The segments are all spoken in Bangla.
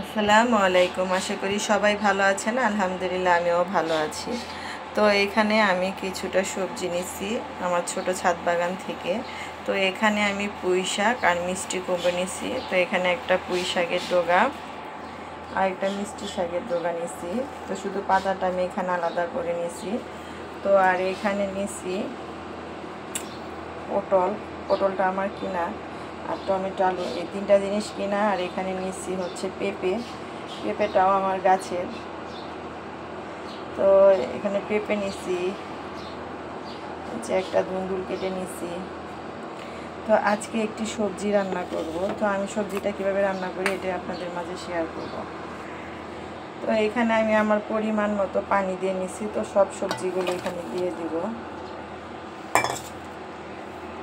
আসসালামু আলাইকুম। আশা করি সবাই ভালো আছেন। আলহামদুলিল্লাহ আমিও ভালো আছি। তো এখানে আমি কিছুটা সবজি নিছি আমার ছোট ছাদ বাগান থেকে। তো এখানে আমি পুঁই শাক আর মিষ্টি কুমড়ো নিছি। তো এখানে একটা পুঁই শাকের ডগা আর একটা মিষ্টি শাকের ডগা নিছি। তো শুধু পাতাটা আমি এখানে আলাদা করে নিছি। তো আর এখানে নিছি পটলটা আমার কিনা, আর টমেটো, আলু, এই তিনটা জিনিস কিনা। আর এখানে নিচ্ছি হচ্ছে পেঁপেটাও আমার গাছের। তো এখানে পেঁপে নিচ্ছি, হচ্ছে একটা ধুন্দুল কেটে নিচ্ছি। তো আজকে একটি সবজি রান্না করব। তো আমি সবজিটা কিভাবে রান্না করি এটা আপনাদের মাঝে শেয়ার করব। তো এখানে আমি আমার পরিমাণ মতো পানি দিয়ে নিচ্ছি। তো সব সবজিগুলো এখানে দিয়ে দিব।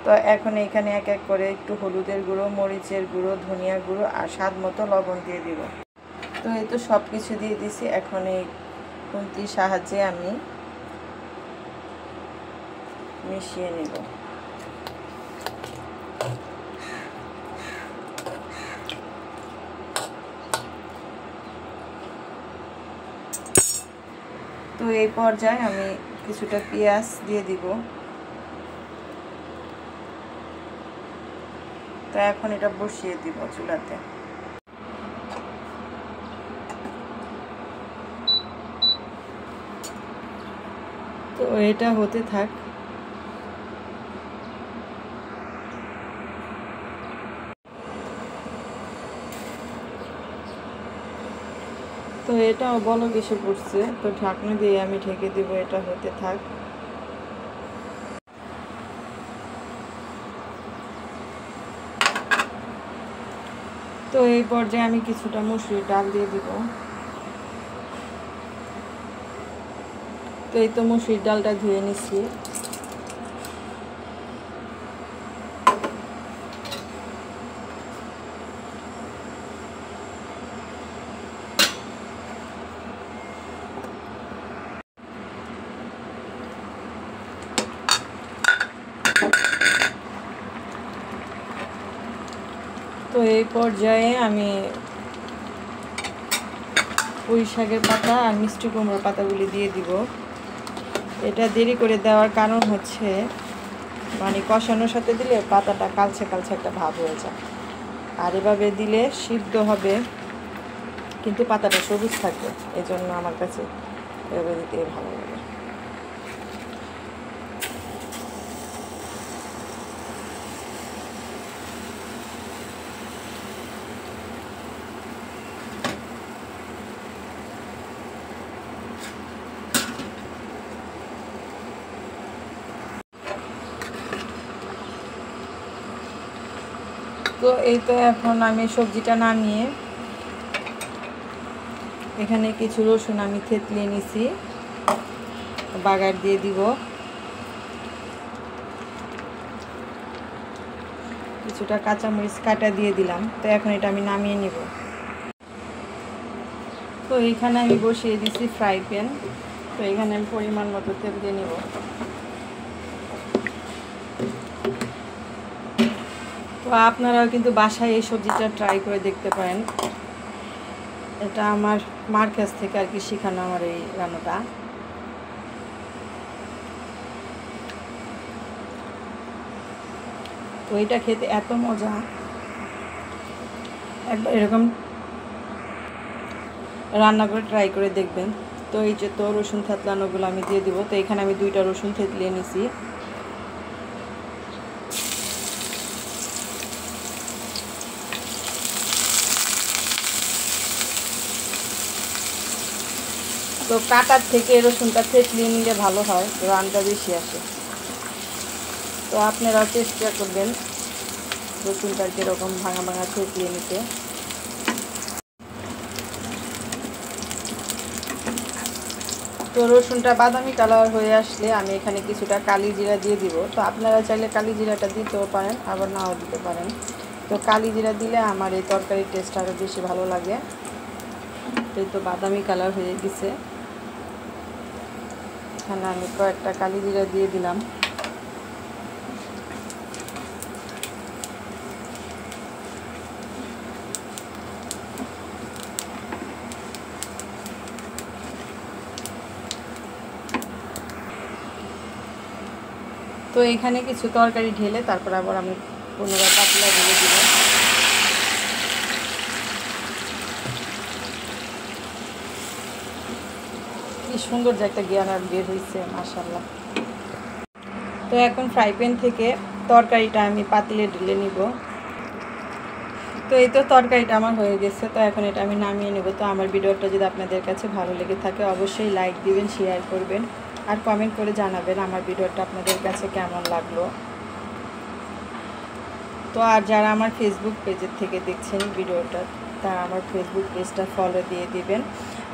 তো এখন এখানে এক এক করে একটু হলুদের গুঁড়ো, মরিচের গুঁড়ো, ধনিয়া গুঁড়ো আর স্বাদ মতো লবণ দিয়ে দিব। তো এই তো সব কিছু দিয়ে দিছি। এখন এই খুন্তির সাহায্যে আমি মিশিয়ে নেব। তো এই পর্যায়ে আমি কিছুটা পেঁয়াজ দিয়ে দিব। তো এখন এটা বসিয়ে দিব চুলাতে। তো এটা হতে থাক। তো এটাও বলক এসে পড়ছে। তো ঢাকনা দিয়ে আমি ঢেকে দেব, এটা হতে থাক। তো এই পর্যায়ে আমি কিছুটা মসুরির ডাল দিয়ে দিব। তো এই তো মসুরির ডালটা ধুয়ে নিচ্ছি। তো এই পর্যায়ে আমি পুঁই শাকের পাতা আর মিষ্টি কুমড়োর পাতাগুলি দিয়ে দিব। এটা দেরি করে দেওয়ার কারণ হচ্ছে মানে কষানোর সাথে দিলে পাতাটা কালচে কালচে একটা ভাব হয়ে যায়, আর এভাবে দিলে সিদ্ধ হবে কিন্তু পাতাটা সবুজ থাকবে। এই জন্য আমার কাছে এভাবে দিতে ভালো লাগে। তো এই তো এখন আমি সবজিটা নামিয়ে এখানে কিছু রসুন আমি থেতলিয়ে নিছি, বাগার দিয়ে দিব। কিছুটা কাঁচামরিচ কাটা দিয়ে দিলাম। তো এখন এটা আমি নামিয়ে নিব। তো এইখানে আমি বসিয়ে দিছি ফ্রাই প্যান। তো এখানে আমি পরিমাণ মতো তেল দিয়ে নিব। তো আপনারাও কিন্তু বাসায় এই সবজিটা ট্রাই করে দেখতে পারেন। এটা আমার মার কাছ থেকে আর কি শেখানো আমার এই রান্নাটা। তো এটা খেতে এত মজা, একবার এরকম রান্না করে ট্রাই করে দেখবেন। তো এই যে তো রসুন থেতলানোগুলো আমি দিয়ে দিব। তো এখানে আমি 2টা রসুন থেতলিয়ে নিছি। তো কাটার থেকে রসুনটা থেতলিয়ে নিলে ভালো হয়, রানটা বেশি আসে। তো আপনারাও চেষ্টা করবেন রসুনটা যেরকম ভাঙা ভাঙা থেতলিয়ে নিতে। তো রসুনটা বাদামি কালার হয়ে আসলে আমি এখানে কিছুটা কালি জিরা দিয়ে দিব। তো আপনারা চাইলে কালি জিরাটা দিতেও পারেন, আবার নাও দিতে পারেন। তো কালি জিরা দিলে আমার এই তরকারির টেস্ট আরও বেশি ভালো লাগে। তো এই তো বাদামি কালার হয়ে গেছে। এখানে আমি কয়েকটা কালি জিরা দিয়ে দিলাম। এখানে কিছু তরকারি ঢেলে তারপর আবার আমি পুনরায় পাতিলা ঢেলে দিব। কি সুন্দর যে একটা ঘ্রাণ বের হয়েছে, মাশাআল্লাহ। তো এখন ফ্রাই প্যান থেকে তরকারিটা আমি পাতিলে ঢেলে নিব। তো এই তো তরকারিটা আমার হয়ে গেছে। তো এখন এটা আমি নামিয়ে নেব। তো আমার ভিডিওটা যদি আপনাদের কাছে ভালো লেগে থাকে অবশ্যই লাইক দিবেন, শেয়ার করবেন আর কমেন্ট করে জানাবেন আমার ভিডিওটা আপনাদের কাছে কেমন লাগলো। তো আর যারা আমার ফেসবুক পেজের থেকে দেখছেন ভিডিওটা, তারা আমার ফেসবুক পেজটা ফলো দিয়ে দিবেন।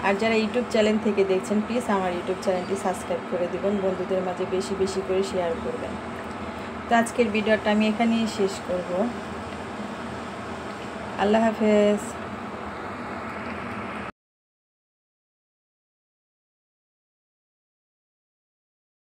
আর যারা ইউটিউব চ্যানেল থেকে দেখছেন প্লিজ আমার ইউটিউব চ্যানেলটি সাবস্ক্রাইব করে দিবেন, বন্ধুদের মাঝে বেশি বেশি করে শেয়ার করবেন। তো আজকের ভিডিওটা আমি এখানেই শেষ করব। আল্লাহ হাফেজ।